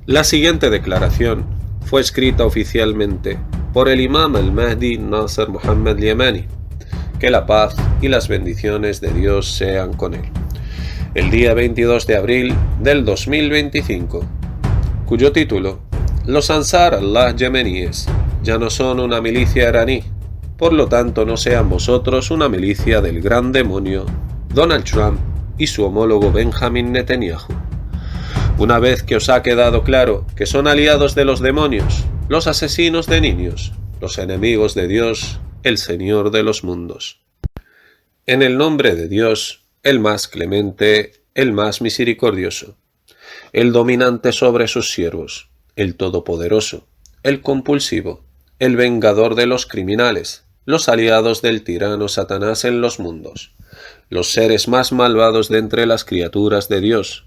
La siguiente declaración fue escrita oficialmente por el imam al-Mahdi Nasser Muhammad Yemeni, que la paz y las bendiciones de Dios sean con él, el día 22 de abril del 2025, cuyo título: Los Ansar Allah yemeníes ya no son una milicia iraní, por lo tanto no sean vosotros una milicia del gran demonio Donald Trump y su homólogo Benjamin Netanyahu. Una vez que os ha quedado claro que son aliados de los demonios, los asesinos de niños, los enemigos de Dios, el Señor de los mundos. En el nombre de Dios, el más clemente, el más misericordioso, el dominante sobre sus siervos, el todopoderoso, el compulsivo, el vengador de los criminales, los aliados del tirano Satanás en los mundos, los seres más malvados de entre las criaturas de Dios,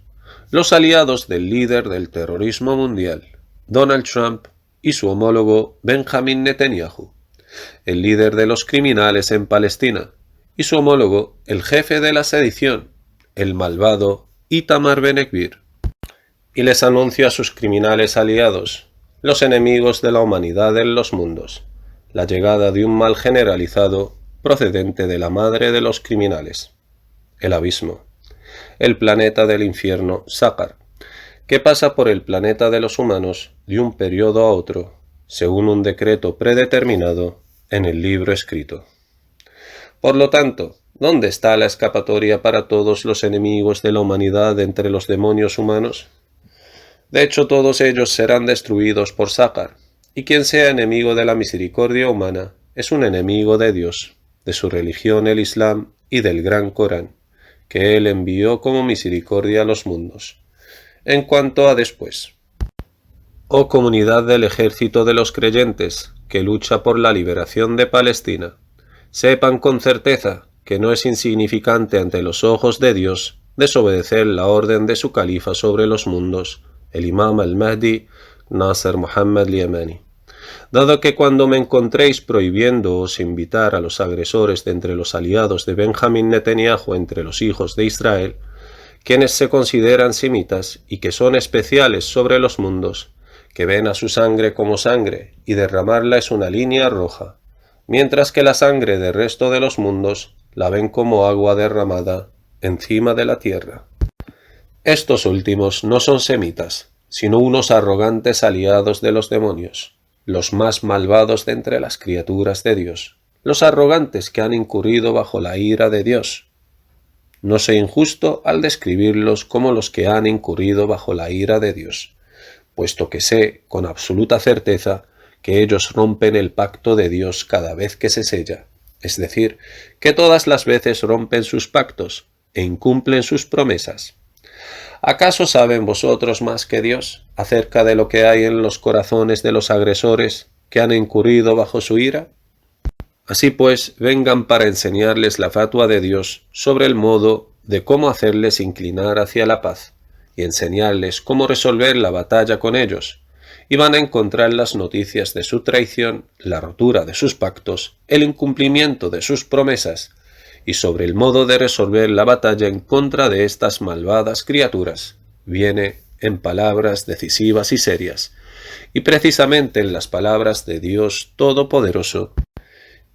los aliados del líder del terrorismo mundial, Donald Trump, y su homólogo Benjamin Netanyahu, el líder de los criminales en Palestina, y su homólogo, el jefe de la sedición, el malvado Itamar Ben-Gvir. Y les anuncio a sus criminales aliados, los enemigos de la humanidad en los mundos, la llegada de un mal generalizado procedente de la madre de los criminales, el abismo, el planeta del infierno Saqar, que pasa por el planeta de los humanos de un periodo a otro, según un decreto predeterminado en el libro escrito. Por lo tanto, ¿dónde está la escapatoria para todos los enemigos de la humanidad entre los demonios humanos? De hecho, todos ellos serán destruidos por Saqar, y quien sea enemigo de la misericordia humana es un enemigo de Dios, de su religión el Islam y del Gran Corán, que Él envió como misericordia a los mundos. En cuanto a después, oh comunidad del ejército de los creyentes, que lucha por la liberación de Palestina, sepan con certeza que no es insignificante ante los ojos de Dios desobedecer la orden de su califa sobre los mundos, el imam al-Mahdi Nasser Muhammad Yemeni. Dado que cuando me encontréis prohibiéndoos invitar a los agresores de entre los aliados de Benjamin Netanyahu entre los hijos de Israel, quienes se consideran semitas y que son especiales sobre los mundos, que ven a su sangre como sangre y derramarla es una línea roja, mientras que la sangre del resto de los mundos la ven como agua derramada encima de la tierra. Estos últimos no son semitas, sino unos arrogantes aliados de los demonios, los más malvados de entre las criaturas de Dios, los arrogantes que han incurrido bajo la ira de Dios. No soy injusto al describirlos como los que han incurrido bajo la ira de Dios, puesto que sé con absoluta certeza que ellos rompen el pacto de Dios cada vez que se sella, es decir, que todas las veces rompen sus pactos e incumplen sus promesas. ¿Acaso saben vosotros más que Dios acerca de lo que hay en los corazones de los agresores que han incurrido bajo su ira? Así pues, vengan para enseñarles la fatua de Dios sobre el modo de cómo hacerles inclinar hacia la paz y enseñarles cómo resolver la batalla con ellos, y van a encontrar las noticias de su traición, la rotura de sus pactos, el incumplimiento de sus promesas, y sobre el modo de resolver la batalla en contra de estas malvadas criaturas, viene en palabras decisivas y serias, y precisamente en las palabras de Dios Todopoderoso.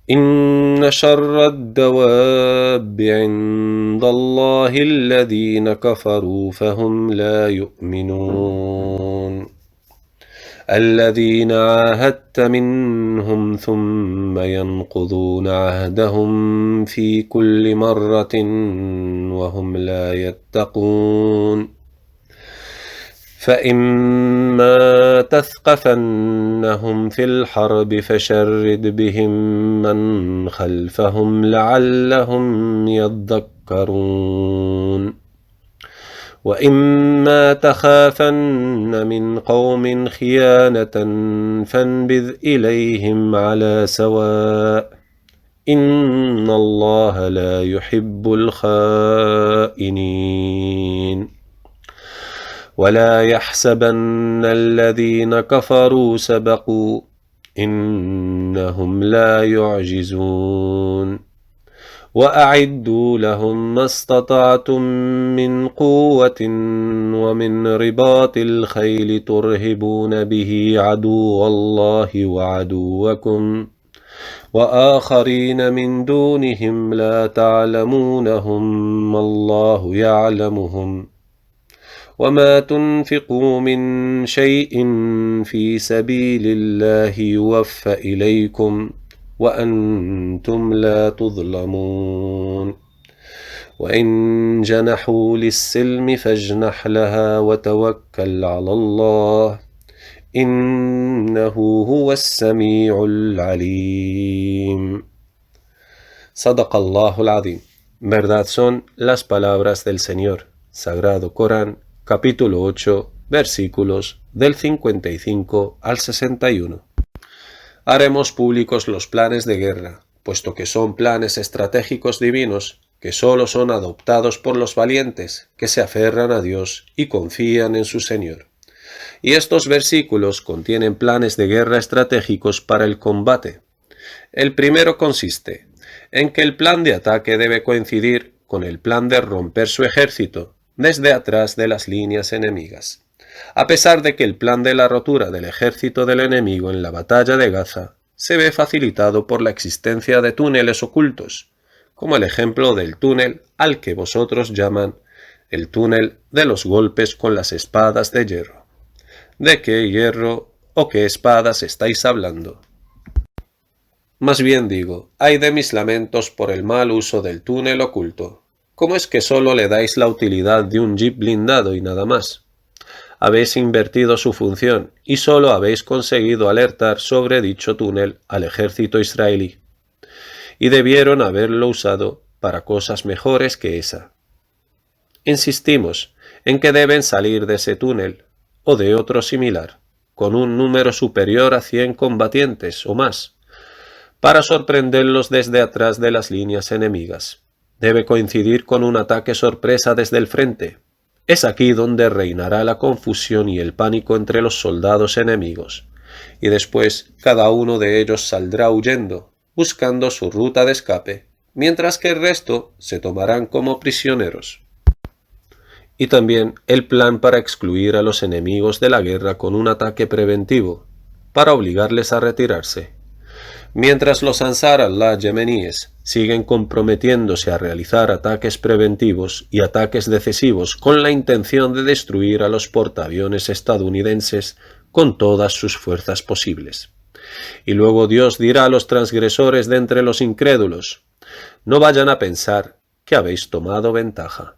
Inna sharra ad-dawabi 'inda Allahi alladhina kafaru fahum la yu'minun. الذين عاهدت منهم ثم ينقضون عهدهم في كل مرة وهم لا يتقون فإما تثقفنهم في الحرب فشرد بهم من خلفهم لعلهم يذكرون وإما تخافن من قوم خيانة فانبذ إليهم على سواء إن الله لا يحب الخائنين ولا يحسبن الذين كفروا سبقوا إنهم لا يعجزون وأعدوا لهم ما استطعتم من قوة ومن رباط الخيل ترهبون به عدو الله وعدوكم وآخرين من دونهم لا تعلمونهم الله يعلمهم وما تنفقوا من شيء في سبيل الله يوفى إليكم وأنتم لا تظلمون وإن جنحوا للسلم فاجنح لها وتوكل على الله إنه هو السميع العليم. صدق الله العظيم. Verdad son las palabras del Señor. Sagrado Corán, capítulo 8, versículos del 55 al 61. Haremos públicos los planes de guerra, puesto que son planes estratégicos divinos que sólo son adoptados por los valientes que se aferran a Dios y confían en su Señor. Y estos versículos contienen planes de guerra estratégicos para el combate. El primero consiste en que el plan de ataque debe coincidir con el plan de romper su ejército desde atrás de las líneas enemigas. A pesar de que el plan de la rotura del ejército del enemigo en la batalla de Gaza se ve facilitado por la existencia de túneles ocultos, como el ejemplo del túnel al que vosotros llaman el túnel de los golpes con las espadas de hierro. ¿De qué hierro o qué espadas estáis hablando? Más bien digo, ay de mis lamentos por el mal uso del túnel oculto. ¿Cómo es que solo le dais la utilidad de un jeep blindado y nada más? Habéis invertido su función y solo habéis conseguido alertar sobre dicho túnel al ejército israelí. Y debieron haberlo usado para cosas mejores que esa. Insistimos en que deben salir de ese túnel o de otro similar, con un número superior a 100 combatientes o más, para sorprenderlos desde atrás de las líneas enemigas. Debe coincidir con un ataque sorpresa desde el frente. Es aquí donde reinará la confusión y el pánico entre los soldados enemigos, y después cada uno de ellos saldrá huyendo, buscando su ruta de escape, mientras que el resto se tomarán como prisioneros. Y también el plan para excluir a los enemigos de la guerra con un ataque preventivo, para obligarles a retirarse. Mientras los Ansar Allah yemeníes siguen comprometiéndose a realizar ataques preventivos y ataques decisivos con la intención de destruir a los portaaviones estadounidenses con todas sus fuerzas posibles. Y luego Dios dirá a los transgresores de entre los incrédulos: no vayan a pensar que habéis tomado ventaja.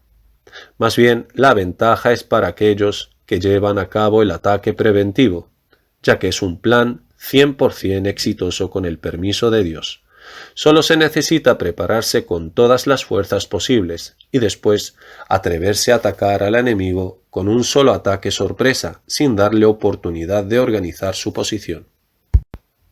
Más bien, la ventaja es para aquellos que llevan a cabo el ataque preventivo, ya que es un plan 100% exitoso con el permiso de Dios. Solo se necesita prepararse con todas las fuerzas posibles y después atreverse a atacar al enemigo con un solo ataque sorpresa, sin darle oportunidad de organizar su posición.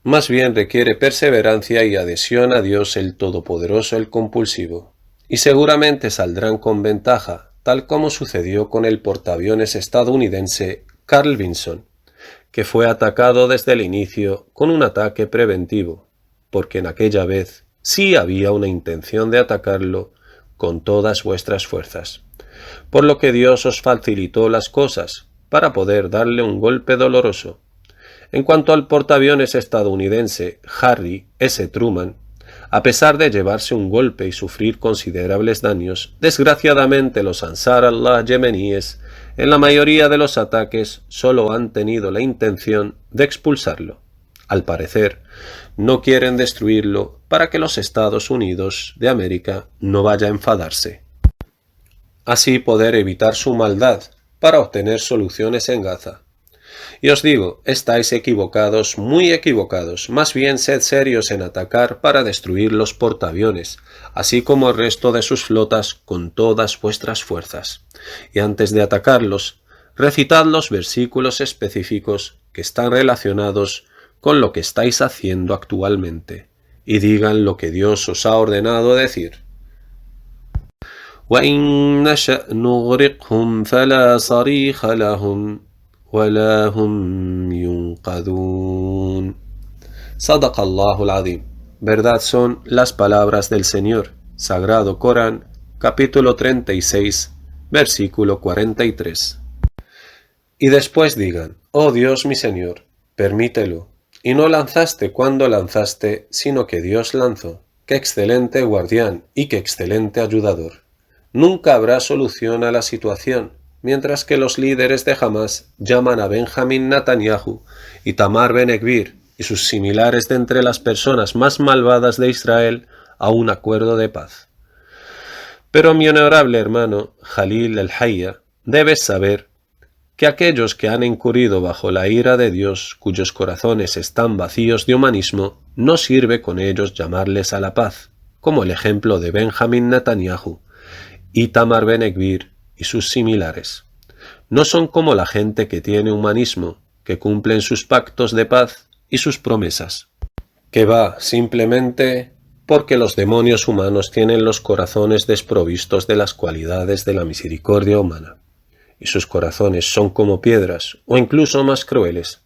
Más bien requiere perseverancia y adhesión a Dios el Todopoderoso, el Compulsivo, y seguramente saldrán con ventaja, tal como sucedió con el portaaviones estadounidense Carl Vinson, que fue atacado desde el inicio con un ataque preventivo, porque en aquella vez sí había una intención de atacarlo con todas vuestras fuerzas, por lo que Dios os facilitó las cosas para poder darle un golpe doloroso. En cuanto al portaaviones estadounidense Harry S. Truman, a pesar de llevarse un golpe y sufrir considerables daños, desgraciadamente los Ansar Allah yemeníes en la mayoría de los ataques solo han tenido la intención de expulsarlo. Al parecer, no quieren destruirlo para que los Estados Unidos de América no vaya a enfadarse. Así poder evitar su maldad para obtener soluciones en Gaza. Y os digo, estáis equivocados, muy equivocados. Más bien sed serios en atacar para destruir los portaaviones, así como el resto de sus flotas con todas vuestras fuerzas. Y antes de atacarlos, recitad los versículos específicos que están relacionados con lo que estáis haciendo actualmente, y digan lo que Dios os ha ordenado decir. وَإِن نَّشَأْ نُغْرِقْهُمْ فَلَا صَرِيخَ لَهُمْ وَلَا هُمْ يُنْقَذُونَ. Sadaqa Allahu al-Azim. Verdad son las palabras del Señor, Sagrado Corán, capítulo 36, versículo 43. Y después digan: oh Dios mi Señor, permítelo, y no lanzaste cuando lanzaste, sino que Dios lanzó. Qué excelente guardián y qué excelente ayudador. Nunca habrá solución a la situación, mientras que los líderes de Hamás llaman a Benjamín Netanyahu y Tamar Ben-Gvir y sus similares de entre las personas más malvadas de Israel a un acuerdo de paz. Pero mi honorable hermano Jalil el-Hayya, debes saber que aquellos que han incurrido bajo la ira de Dios, cuyos corazones están vacíos de humanismo, no sirve con ellos llamarles a la paz, como el ejemplo de Benjamín Netanyahu, Itamar Ben-Gvir y sus similares. No son como la gente que tiene humanismo, que cumplen sus pactos de paz y sus promesas, que va simplemente porque los demonios humanos tienen los corazones desprovistos de las cualidades de la misericordia humana, y sus corazones son como piedras, o incluso más crueles,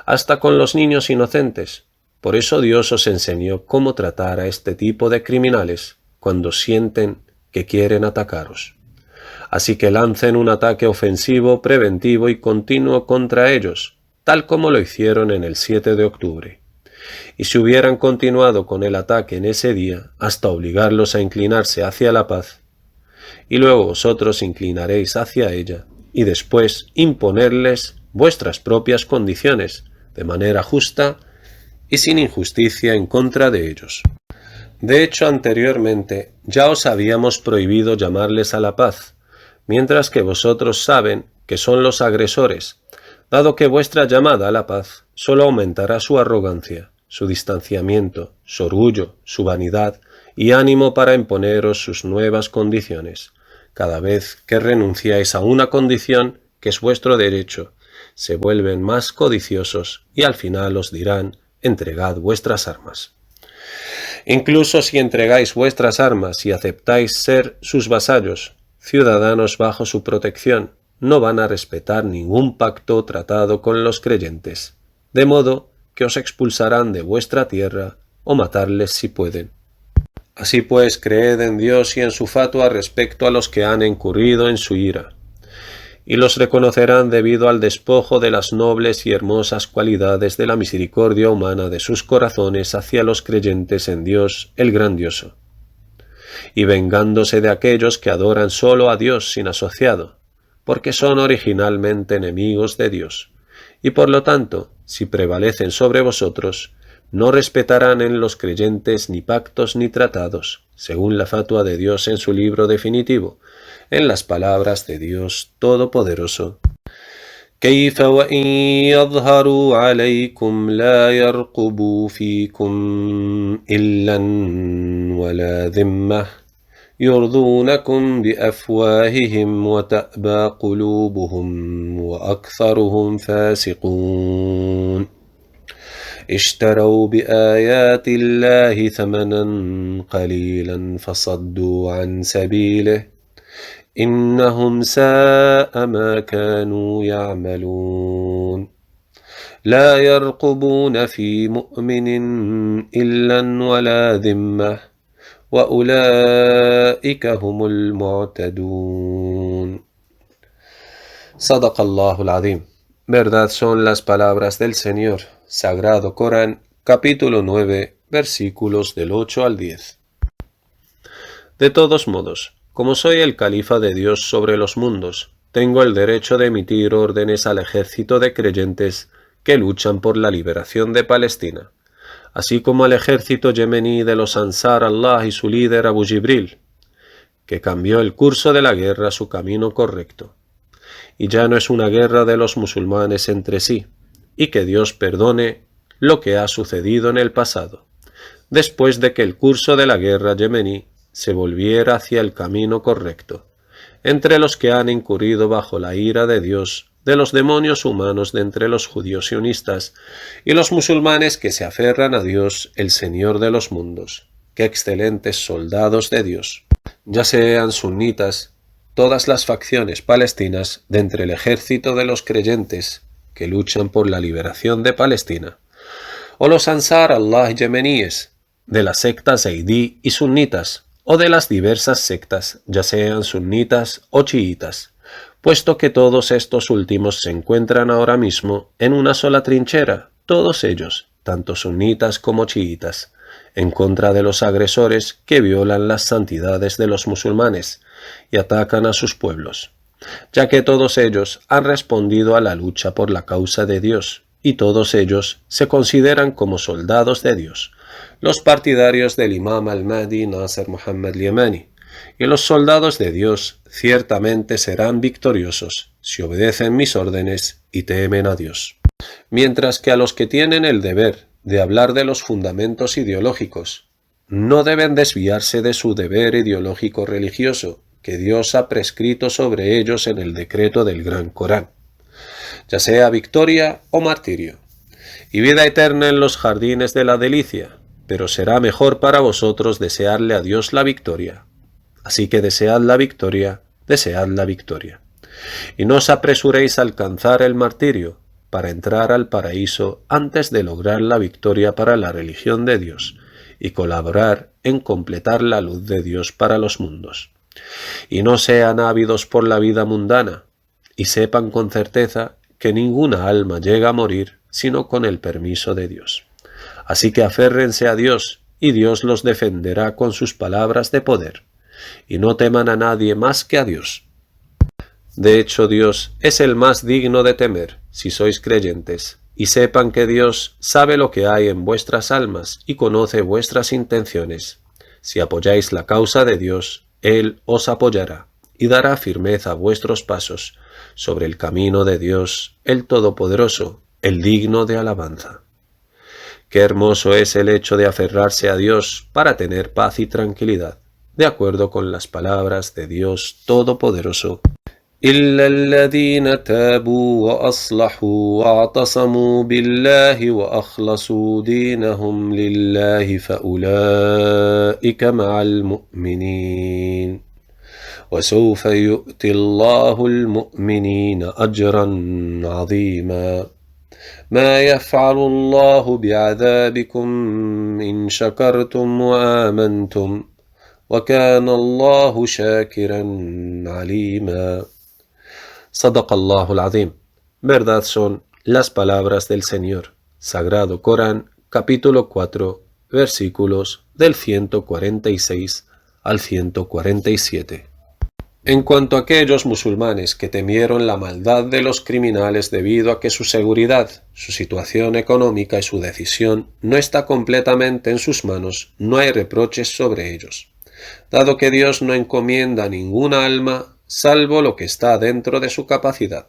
hasta con los niños inocentes. Por eso Dios os enseñó cómo tratar a este tipo de criminales cuando sienten que quieren atacaros. Así que lancen un ataque ofensivo, preventivo y continuo contra ellos, tal como lo hicieron en el 7 de octubre. Y si hubieran continuado con el ataque en ese día, hasta obligarlos a inclinarse hacia la paz, y luego vosotros inclinaréis hacia ella, y después imponerles vuestras propias condiciones, de manera justa y sin injusticia en contra de ellos. De hecho, anteriormente ya os habíamos prohibido llamarles a la paz, mientras que vosotros saben que son los agresores, dado que vuestra llamada a la paz solo aumentará su arrogancia, su distanciamiento, su orgullo, su vanidad y ánimo para imponeros sus nuevas condiciones. Cada vez que renunciáis a una condición que es vuestro derecho, se vuelven más codiciosos y al final os dirán: entregad vuestras armas. Incluso si entregáis vuestras armas y aceptáis ser sus vasallos, ciudadanos bajo su protección, no van a respetar ningún pacto o tratado con los creyentes, de modo que os expulsarán de vuestra tierra o matarles si pueden. Así pues, creed en Dios y en su fatua respecto a los que han incurrido en su ira, y los reconocerán debido al despojo de las nobles y hermosas cualidades de la misericordia humana de sus corazones hacia los creyentes en Dios el Grandioso, y vengándose de aquellos que adoran solo a Dios sin asociado, porque son originalmente enemigos de Dios, y por lo tanto, si prevalecen sobre vosotros, no respetarán en los creyentes ni pactos ni tratados, según la fatua de Dios en su libro definitivo, en las palabras de Dios Todopoderoso. كيف وإن يظهروا عليكم لا يرقبوا فيكم إلا ولا ذمة يرضونكم بأفواههم وتأبى قلوبهم وأكثرهم فاسقون اشتروا بآيات الله ثمنا قليلا فصدوا عن سبيله إنهم ساء ما كانوا يعملون لا يرقبون في مؤمن إلا ولا ذمة وأولئك هم المعتدون. صدق الله العظيم. Verdad son las palabras del Señor. Sagrado Corán, capítulo 9, versículos del 8 al 10. De todos modos, como soy el califa de Dios sobre los mundos, tengo el derecho de emitir órdenes al ejército de creyentes que luchan por la liberación de Palestina, así como al ejército yemení de los Ansar Allah y su líder Abu Jibril, que cambió el curso de la guerra a su camino correcto. Y ya no es una guerra de los musulmanes entre sí, y que Dios perdone lo que ha sucedido en el pasado, después de que el curso de la guerra yemení se volviera hacia el camino correcto, entre los que han incurrido bajo la ira de Dios, de los demonios humanos de entre los judíos sionistas y los musulmanes que se aferran a Dios, el Señor de los mundos. ¡Qué excelentes soldados de Dios! Ya sean sunitas, todas las facciones palestinas de entre el ejército de los creyentes que luchan por la liberación de Palestina, o los Ansar Allah yemeníes de las sectas Zaidí y sunitas, o de las diversas sectas, ya sean sunitas o chiitas, puesto que todos estos últimos se encuentran ahora mismo en una sola trinchera, todos ellos, tanto sunitas como chiitas, en contra de los agresores que violan las santidades de los musulmanes y atacan a sus pueblos, ya que todos ellos han respondido a la lucha por la causa de Dios, y todos ellos se consideran como soldados de Dios, los partidarios del Imam al-Mahdi Nasser Muhammad al-Yamani, y los soldados de Dios ciertamente serán victoriosos si obedecen mis órdenes y temen a Dios. Mientras que a los que tienen el deber de hablar de los fundamentos ideológicos, no deben desviarse de su deber ideológico religioso que Dios ha prescrito sobre ellos en el decreto del Gran Corán, ya sea victoria o martirio, y vida eterna en los jardines de la delicia, pero será mejor para vosotros desearle a Dios la victoria. Así que desead la victoria, y no os apresuréis a alcanzar el martirio para entrar al paraíso antes de lograr la victoria para la religión de Dios y colaborar en completar la luz de Dios para los mundos. Y no sean ávidos por la vida mundana, y sepan con certeza que ninguna alma llega a morir sino con el permiso de Dios. Así que aférrense a Dios, y Dios los defenderá con sus palabras de poder, y no teman a nadie más que a Dios. De hecho, Dios es el más digno de temer, si sois creyentes, y sepan que Dios sabe lo que hay en vuestras almas y conoce vuestras intenciones. Si apoyáis la causa de Dios, Él os apoyará y dará firmeza a vuestros pasos sobre el camino de Dios, el Todopoderoso, el digno de alabanza. Qué hermoso es el hecho de aferrarse a Dios para tener paz y tranquilidad, de acuerdo con las palabras de Dios Todopoderoso. إلا الذين تابوا وأصلحوا واعتصموا بالله وأخلصوا دينهم لله فأولئك مع المؤمنين وسوف يؤتي الله المؤمنين أجرا عظيما ما يفعل الله بعذابكم إن شكرتم وآمنتم وكان الله شاكرا عليما. Sadaqallahu al-Azim. Verdad son las palabras del Señor. Sagrado Corán, capítulo 4, versículos del 146 al 147. En cuanto a aquellos musulmanes que temieron la maldad de los criminales debido a que su seguridad, su situación económica y su decisión no está completamente en sus manos, no hay reproches sobre ellos, dado que Dios no encomienda a ninguna alma salvo lo que está dentro de su capacidad,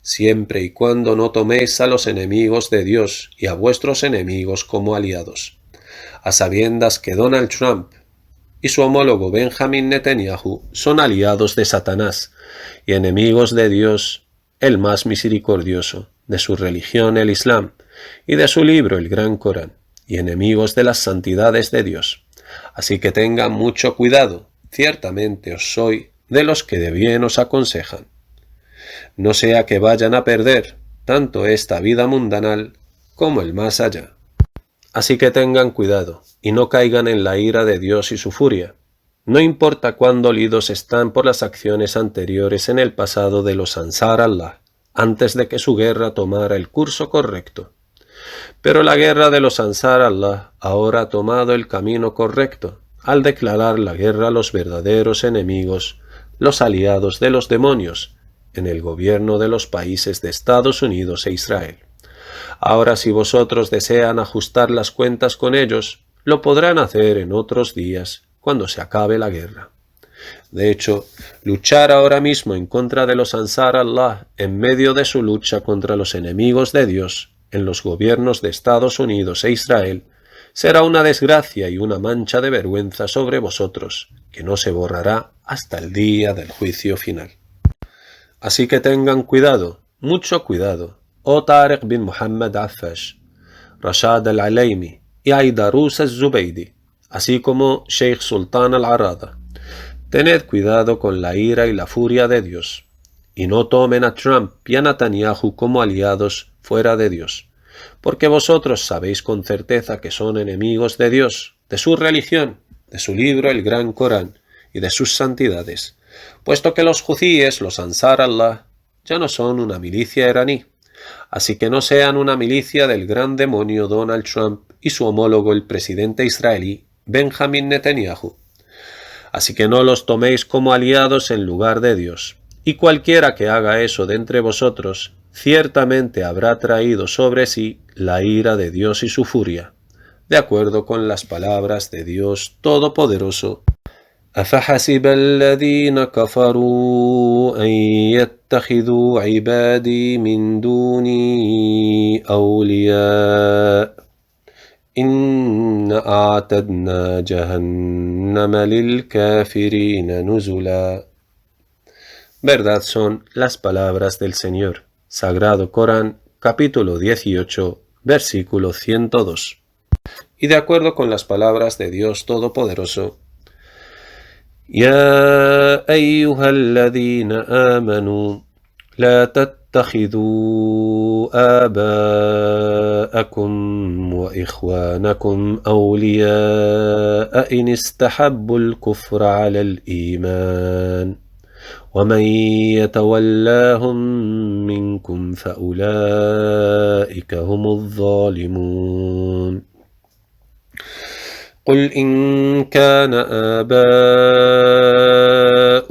siempre y cuando no toméis a los enemigos de Dios y a vuestros enemigos como aliados, a sabiendas que Donald Trump y su homólogo Benjamin Netanyahu son aliados de Satanás y enemigos de Dios, el más misericordioso, de su religión el Islam y de su libro el Gran Corán, y enemigos de las santidades de Dios. Así que tengan mucho cuidado, ciertamente os soy de los que de bien os aconsejan. No sea que vayan a perder tanto esta vida mundanal como el más allá. Así que tengan cuidado y no caigan en la ira de Dios y su furia. No importa cuán dolidos están por las acciones anteriores en el pasado de los Ansar Allah, antes de que su guerra tomara el curso correcto. Pero la guerra de los Ansar Allah ahora ha tomado el camino correcto, al declarar la guerra a los verdaderos enemigos, los aliados de los demonios, en el gobierno de los países de Estados Unidos e Israel. Ahora, si vosotros desean ajustar las cuentas con ellos, lo podrán hacer en otros días, cuando se acabe la guerra. De hecho, luchar ahora mismo en contra de los Ansar Allah en medio de su lucha contra los enemigos de Dios en los gobiernos de Estados Unidos e Israel será una desgracia y una mancha de vergüenza sobre vosotros, que no se borrará hasta el día del juicio final. Así que tengan cuidado, mucho cuidado, oh Tariq bin Muhammad Affash, Rashad al-Alaymi y Aidarus al-Zubaydi, así como Sheikh Sultan al-Arada. Tened cuidado con la ira y la furia de Dios, y no tomen a Trump y a Netanyahu como aliados fuera de Dios, porque vosotros sabéis con certeza que son enemigos de Dios, de su religión de su libro el Gran Corán y de sus santidades, puesto que los huthíes, los Ansar Allah, ya no son una milicia iraní, así que no sean una milicia del gran demonio Donald Trump y su homólogo el presidente israelí Benjamin Netanyahu. Así que no los toméis como aliados en lugar de Dios, y cualquiera que haga eso de entre vosotros, ciertamente habrá traído sobre sí la ira de Dios y su furia, de acuerdo con las palabras de Dios Todopoderoso. أفحسب الذين كفروا أن يتخذوا عبادي من دوني أولياء إن أعتدنا جهنم للكافرين نزلا. Verdad son las palabras del Señor. Sagrado Corán, capítulo 18, versículo 102. Y de acuerdo con las palabras de Dios Todopoderoso, يا أيها الذين آمنوا لا تتخذوا آباءكم وإخوانكم أولياء إن استحبوا الكفر على الإيمان ومن يتولاهم منكم فأولئك هم الظالمون. قل إن كان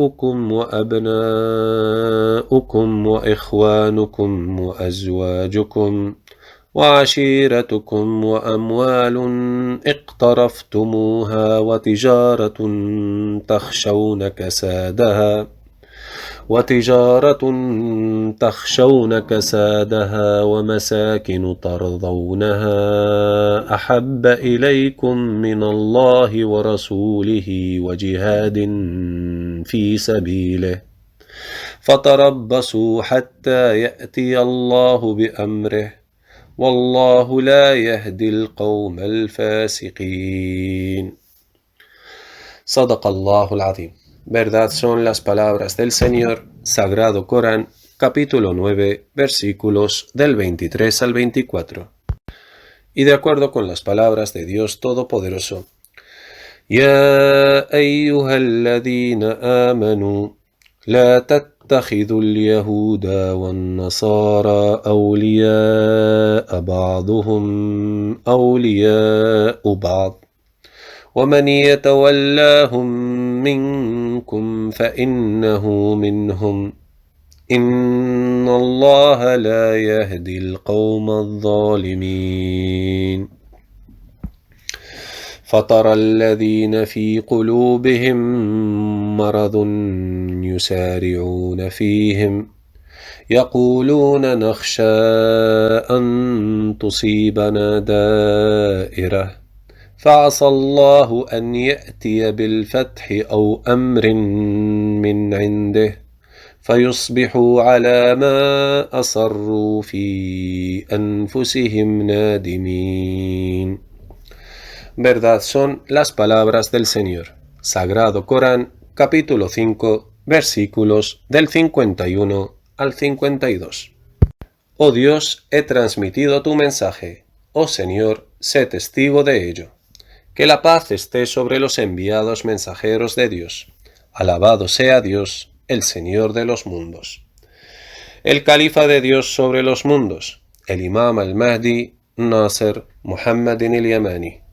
آباؤكم وأبناؤكم وإخوانكم وأزواجكم وعشيرتكم وأموال اقترفتموها وتجارة تخشون كسادها ومساكن ترضونها أحب إليكم من الله ورسوله وجهاد في سبيله فتربصوا حتى يأتي الله بأمره والله لا يهدي القوم الفاسقين. صدق الله العظيم. Verdad son las palabras del Señor, Sagrado Corán, capítulo 9, versículos del 23 al 24. Y de acuerdo con las palabras de Dios Todopoderoso, يا أيها الذين آمنوا لا تتخذوا اليهود والنصارى أولياء بعضهم أولياء بعض ومن يتولاهم منكم فإنه منهم إن الله لا يهدي القوم الظالمين. فترى الذين في قلوبهم مرض يسارعون فيهم يقولون نخشى أن تصيبنا دائرة فعسى الله أن يأتي بالفتح أو أمر من عنده فيصبحوا على ما أصروا في أنفسهم نادمين. Verdad son las palabras del Señor. Sagrado Corán, capítulo 5, versículos del 51 al 52. Oh Dios, he transmitido tu mensaje. Oh Señor, sé testigo de ello. Que la paz esté sobre los enviados mensajeros de Dios. Alabado sea Dios, el Señor de los mundos. El Califa de Dios sobre los mundos, el Imam al-Mahdi, Nasser Muhammad al-Yamani.